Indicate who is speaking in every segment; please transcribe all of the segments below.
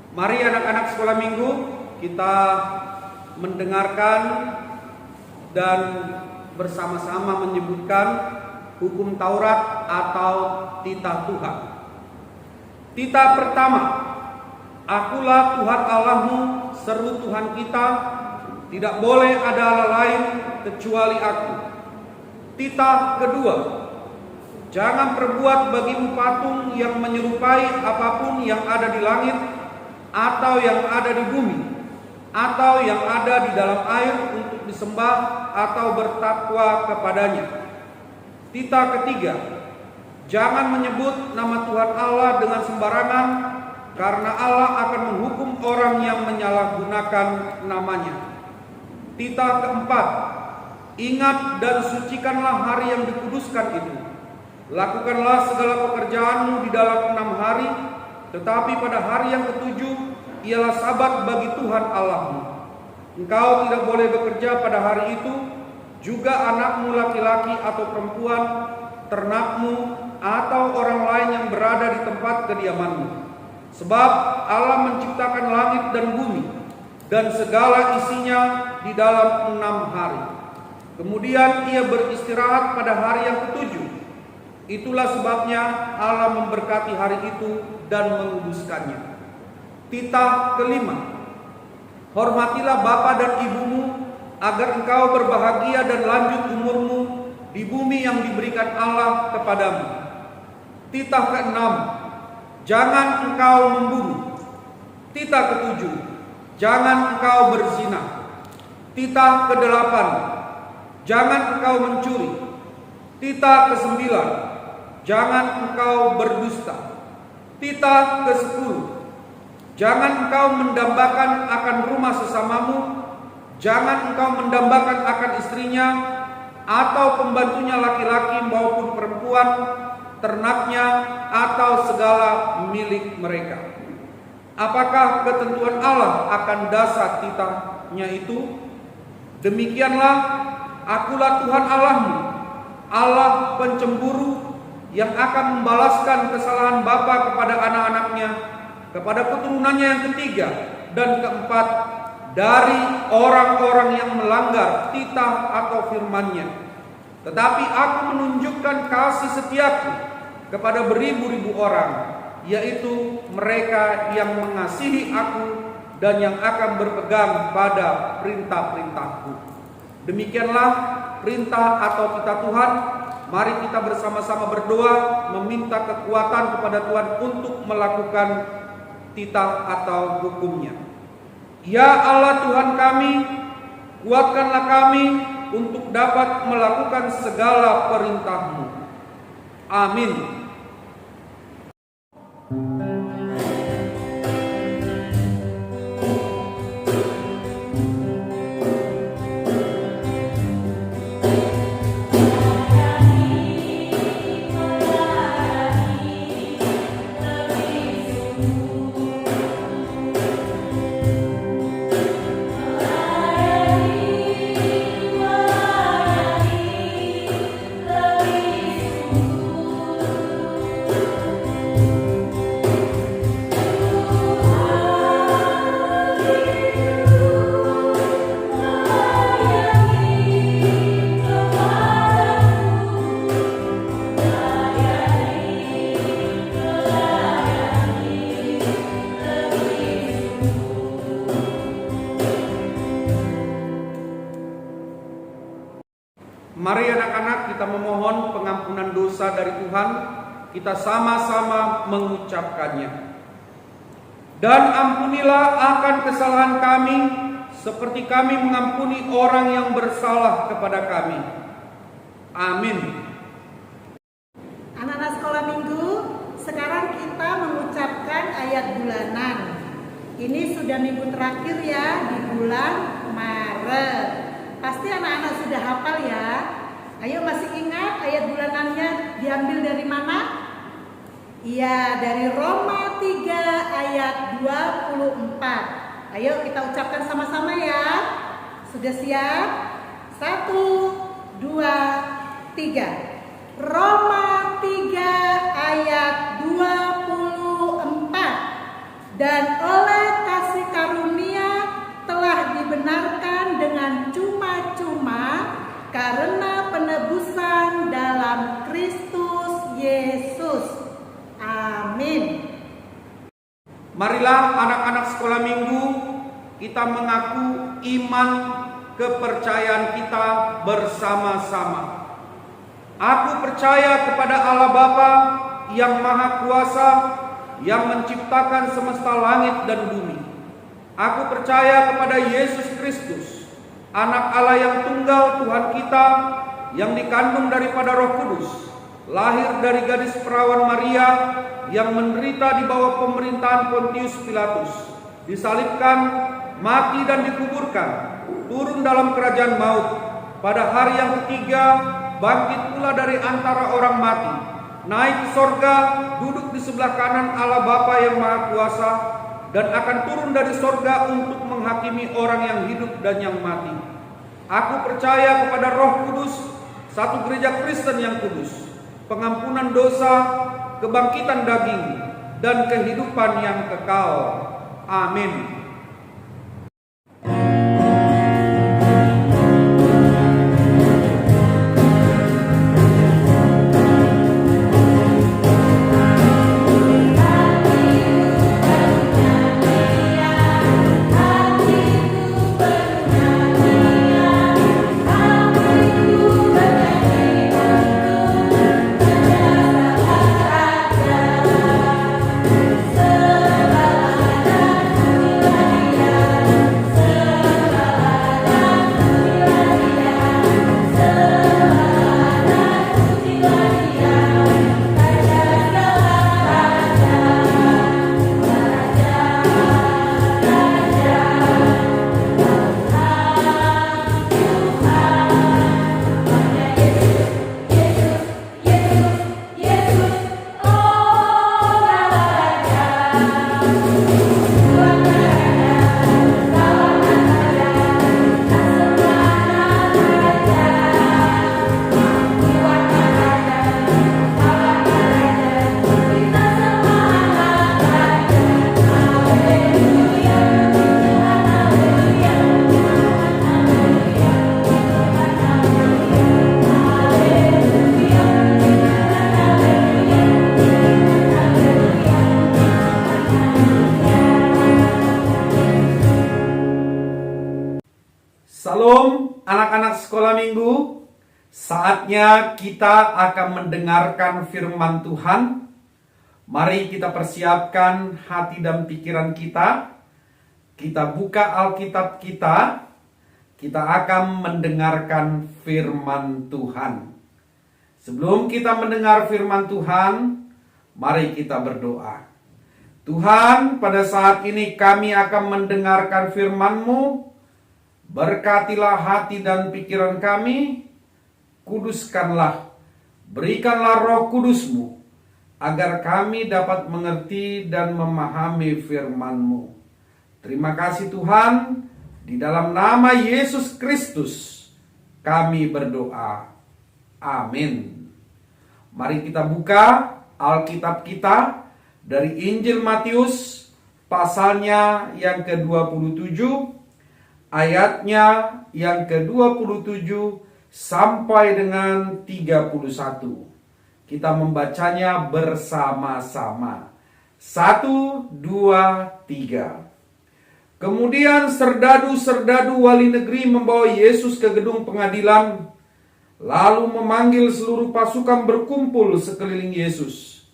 Speaker 1: Mari anak-anak sekolah minggu kita mendengarkan dan bersama-sama menyebutkan hukum Taurat atau titah Tuhan. Titah pertama, Akulah Tuhan Allahmu, seru Tuhan kita, tidak boleh ada Allah lain kecuali Aku. Titah kedua, jangan perbuat bagimu patung yang menyerupai apapun yang ada di langit, atau yang ada di bumi, atau yang ada di dalam air untuk disembah atau bertakwa kepadanya. Titah ketiga, jangan menyebut nama Tuhan Allah dengan sembarangan, karena Allah akan menghukum orang yang menyalahgunakan namanya. Titah keempat, ingat dan sucikanlah hari yang dikuduskan itu. Lakukanlah segala pekerjaanmu di dalam 6 hari, tetapi pada hari yang ketujuh ialah sabat bagi Tuhan Allahmu. Engkau tidak boleh bekerja pada hari itu, juga anakmu laki-laki atau perempuan, ternakmu, atau orang lain yang berada di tempat kediamanmu. Sebab Allah menciptakan langit dan bumi, dan segala isinya di dalam 6 hari. Kemudian ia beristirahat pada hari yang ketujuh. Itulah sebabnya Allah memberkati hari itu dan menguduskannya. Titah kelima, hormatilah bapa dan ibumu, agar engkau berbahagia dan lanjut umurmu di bumi yang diberikan Allah kepadamu. Titah keenam, jangan engkau membunuh. Titah ketujuh, jangan engkau berzina. Titah kedelapan, jangan engkau mencuri. Titah kesembilan, jangan engkau berdusta. Titah ke-10, jangan engkau mendambakan akan rumah sesamamu, jangan engkau mendambakan akan istrinya, atau pembantunya laki-laki maupun perempuan, ternaknya, atau segala milik mereka. Apakah ketentuan Allah akan dasar titahnya itu? Demikianlah, Akulah Tuhan Allahmu, Allah pencemburu, yang akan membalaskan kesalahan bapa kepada anak-anaknya, kepada keturunannya yang ketiga dan keempat dari orang-orang yang melanggar titah atau firman-Nya. Tetapi Aku menunjukkan kasih setiaku kepada beribu-ribu orang, yaitu mereka yang mengasihi Aku dan yang akan berpegang pada perintah-perintah-Ku. Demikianlah perintah atau titah Tuhan. Mari kita bersama-sama berdoa meminta kekuatan kepada Tuhan untuk melakukan titah atau hukum-Nya. Ya Allah Tuhan kami, kuatkanlah kami untuk dapat melakukan segala perintah-Mu. Amin. Mari anak-anak kita memohon pengampunan dosa dari Tuhan. Kita sama-sama mengucapkannya. Dan ampunilah akan kesalahan kami, seperti kami mengampuni orang yang bersalah kepada kami. Amin.
Speaker 2: Anak-anak sekolah minggu, sekarang kita mengucapkan ayat bulanan. Ini sudah minggu terakhir ya, di bulan Maret. Pasti anak-anak sudah hafal ya. Ayo, masih ingat ayat bulanannya diambil dari mana? Iya, dari Roma 3 ayat 24. Ayo kita ucapkan sama-sama ya. Sudah siap? 1, 2, 3. Roma 3 ayat 24. Dan oleh dibenarkan dengan cuma-cuma karena penebusan dalam Kristus Yesus. Amin.
Speaker 1: Marilah anak-anak sekolah minggu kita mengaku iman kepercayaan kita bersama-sama. Aku percaya kepada Allah Bapa yang Maha Kuasa, yang menciptakan semesta langit dan bumi. Aku percaya kepada Yesus Kristus, Anak Allah yang tunggal, Tuhan kita, yang dikandung daripada Roh Kudus, lahir dari gadis perawan Maria, yang menderita di bawah pemerintahan Pontius Pilatus, disalibkan, mati dan dikuburkan, turun dalam kerajaan maut, pada hari yang ketiga bangkit pula dari antara orang mati, naik ke sorga, duduk di sebelah kanan Allah Bapa yang Maha Kuasa, dan akan turun dari sorga untuk menghakimi orang yang hidup dan yang mati. Aku percaya kepada Roh Kudus, satu gereja Kristen yang kudus, pengampunan dosa, kebangkitan daging, dan kehidupan yang kekal. Amin. Salam anak-anak sekolah minggu. Saatnya kita akan mendengarkan firman Tuhan. Mari kita persiapkan hati dan pikiran kita. Kita buka Alkitab kita. Kita akan mendengarkan firman Tuhan. Sebelum kita mendengar firman Tuhan, mari kita berdoa. Tuhan, pada saat ini kami akan mendengarkan firman-Mu. Berkatilah hati dan pikiran kami, kuduskanlah, berikanlah Roh Kudus-Mu, agar kami dapat mengerti dan memahami firman-Mu. Terima kasih Tuhan, di dalam nama Yesus Kristus kami berdoa. Amin. Mari kita buka Alkitab kita dari Injil Matius, pasalnya yang ke-27, ayatnya yang ke-27 sampai dengan 31. Kita membacanya bersama-sama. 1, 2, 3. Kemudian serdadu-serdadu wali negeri membawa Yesus ke gedung pengadilan, lalu memanggil seluruh pasukan berkumpul sekeliling Yesus.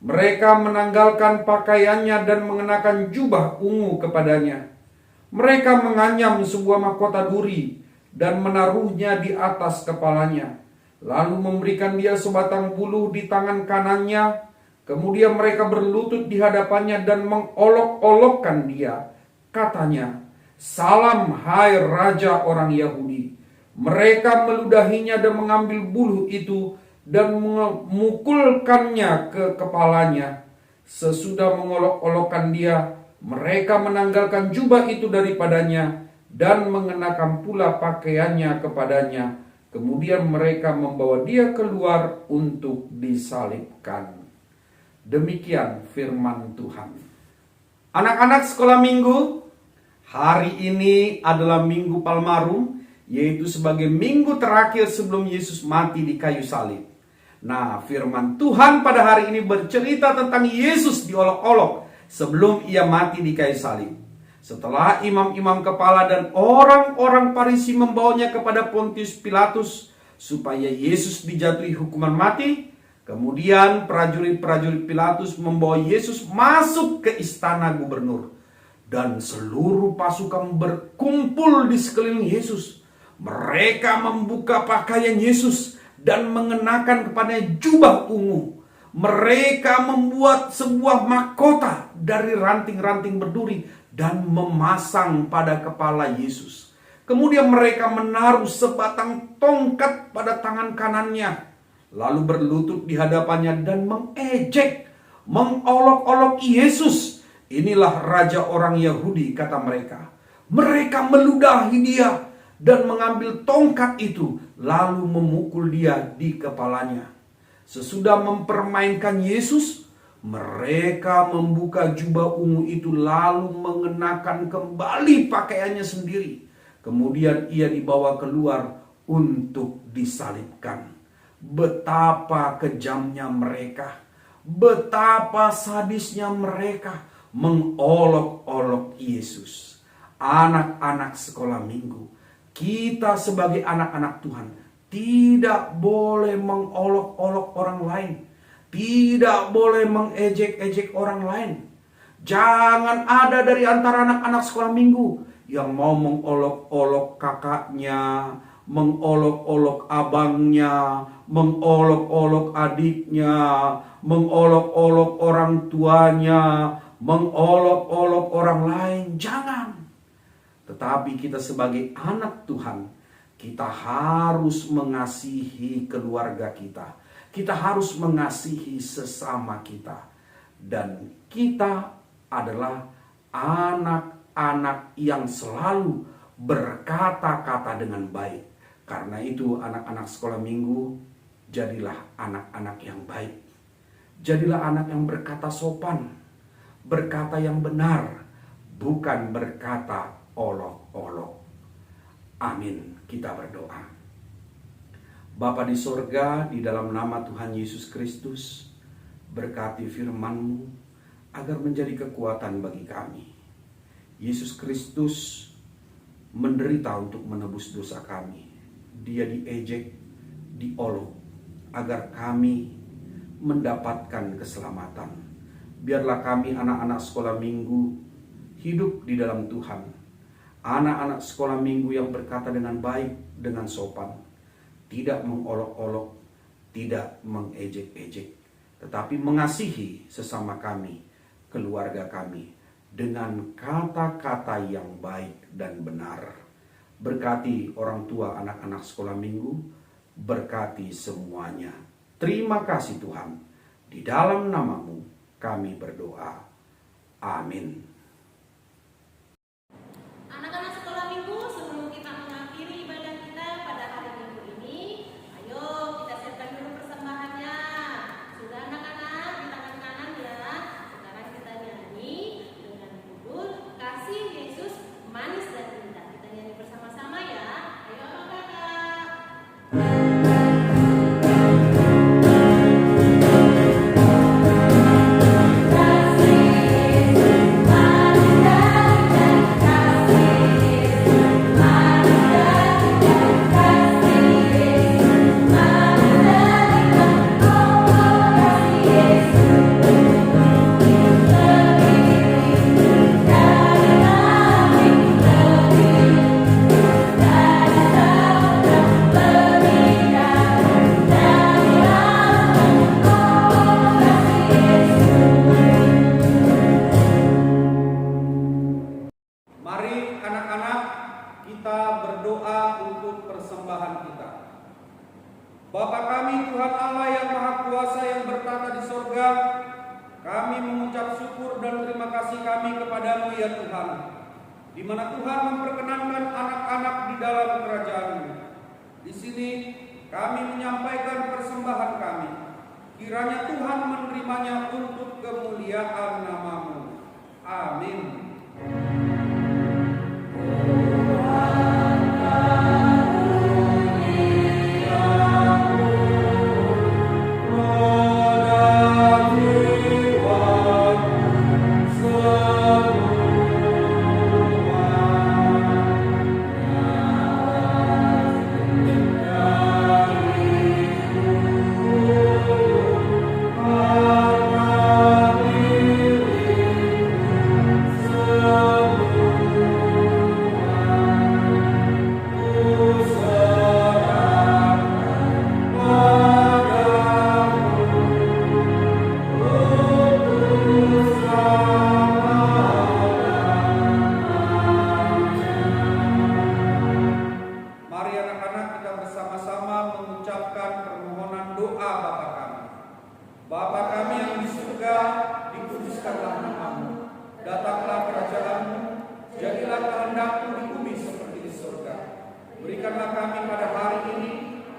Speaker 1: Mereka menanggalkan pakaiannya dan mengenakan jubah ungu kepadanya. Mereka menganyam sebuah mahkota duri dan menaruhnya di atas kepalanya, lalu memberikan dia sebatang buluh di tangan kanannya. Kemudian mereka berlutut di hadapannya dan mengolok-olokkan dia. Katanya, "Salam hai Raja orang Yahudi." Mereka meludahinya dan mengambil buluh itu dan memukulkannya ke kepalanya. Sesudah mengolok-olokkan dia, mereka menanggalkan jubah itu daripadanya dan mengenakan pula pakaiannya kepadanya. Kemudian mereka membawa dia keluar untuk disalibkan. Demikian firman Tuhan. Anak-anak sekolah minggu, Hari ini adalah Minggu Palmarum, yaitu sebagai minggu terakhir sebelum Yesus mati di kayu salib. Nah, firman Tuhan pada hari ini bercerita tentang Yesus diolok-olok sebelum ia mati di kayu salib. Setelah imam-imam kepala dan orang-orang Farisi membawanya kepada Pontius Pilatus supaya Yesus dijatuhi hukuman mati, kemudian prajurit-prajurit Pilatus membawa Yesus masuk ke istana gubernur. Dan seluruh pasukan berkumpul di sekeliling Yesus. Mereka membuka pakaian Yesus dan mengenakan kepadanya jubah ungu. Mereka membuat sebuah mahkota dari ranting-ranting berduri dan memasang pada kepala Yesus. Kemudian mereka menaruh sebatang tongkat pada tangan kanannya, lalu berlutut di hadapannya dan mengejek, mengolok-olok Yesus. Inilah raja orang Yahudi, kata mereka. Mereka meludahi dia dan mengambil tongkat itu, lalu memukul dia di kepalanya. Sesudah mempermainkan Yesus, mereka membuka jubah ungu itu lalu mengenakan kembali pakaiannya sendiri. Kemudian ia dibawa keluar untuk disalibkan. Betapa kejamnya mereka, betapa sadisnya mereka mengolok-olok Yesus. Anak-anak sekolah minggu, kita sebagai anak-anak Tuhan tidak boleh mengolok-olok orang lain, tidak boleh mengejek-ejek orang lain. Jangan ada dari antara anak-anak sekolah minggu yang mau mengolok-olok kakaknya, mengolok-olok abangnya, mengolok-olok adiknya, mengolok-olok orang tuanya, mengolok-olok orang lain. Jangan. Tetapi kita sebagai anak Tuhan, kita harus mengasihi keluarga kita. Kita harus mengasihi sesama kita. Dan kita adalah anak-anak yang selalu berkata-kata dengan baik. Karena itu anak-anak sekolah minggu, jadilah anak-anak yang baik. Jadilah anak yang berkata sopan, berkata yang benar, bukan berkata olok-olok. Amin. Kita berdoa. Bapa di sorga, di dalam nama Tuhan Yesus Kristus, berkati firman-Mu agar menjadi kekuatan bagi kami. Yesus Kristus menderita untuk menebus dosa kami. Dia diejek, diolok, agar kami mendapatkan keselamatan. Biarlah kami anak-anak sekolah minggu hidup di dalam Tuhan. Anak-anak sekolah minggu yang berkata dengan baik, dengan sopan. Tidak mengolok-olok, tidak mengejek-ejek. Tetapi mengasihi sesama kami, keluarga kami, dengan kata-kata yang baik dan benar. Berkati orang tua anak-anak sekolah minggu, berkati semuanya. Terima kasih Tuhan. Di dalam nama-Mu kami berdoa. Amin.
Speaker 3: Anak-anak sekolah minggu, sebelum kita mengakhiri ibadah kita pada hari minggu ini, ayo kita siapkan dulu persembahannya. Sudah anak-anak, di tangan kanan ya. Sekarang kita nyanyi dengan judul Kasih Yesus Manis dan Indah. Kita nyanyi bersama-sama ya. Ayo anak-anak.
Speaker 1: Mari anak-anak, kita berdoa untuk persembahan kita. Bapa kami Tuhan Allah yang Maha Kuasa yang bertata di sorga, kami mengucap syukur dan terima kasih kami kepadamu ya Tuhan, di mana Tuhan memperkenankan anak-anak di dalam kerajaan-Mu. Di sini kami menyampaikan persembahan kami. Kiranya Tuhan menerimanya untuk kemuliaan nama-Mu. Amin. kehendak-Mu di bumi seperti di surga. Berikanlah kami pada hari ini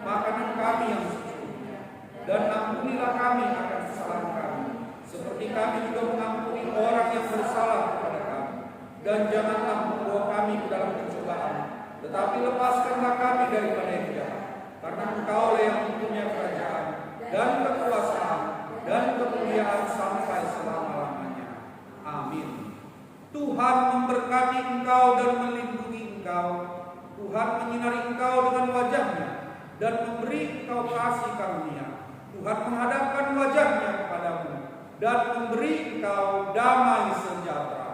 Speaker 1: makanan kami yang secukupnya, dan ampunilah kami akan kesalahan kami, seperti kami juga mengampuni orang yang bersalah kepada kami. Dan janganlah membawa kami ke dalam pencobaan, tetapi lepaskanlah kami daripada yang jahat. Karena Engkau-lah yang mempunyai kerajaan dan kekuasaan dan kemuliaan sampai selama-lamanya. Amin. Tuhan memberkati engkau dan melindungi engkau. Tuhan menyinari engkau dengan wajah-Nya dan memberi engkau kasih karunia. Tuhan menghadapkan wajah-Nya kepadamu dan memberi engkau damai sejahtera.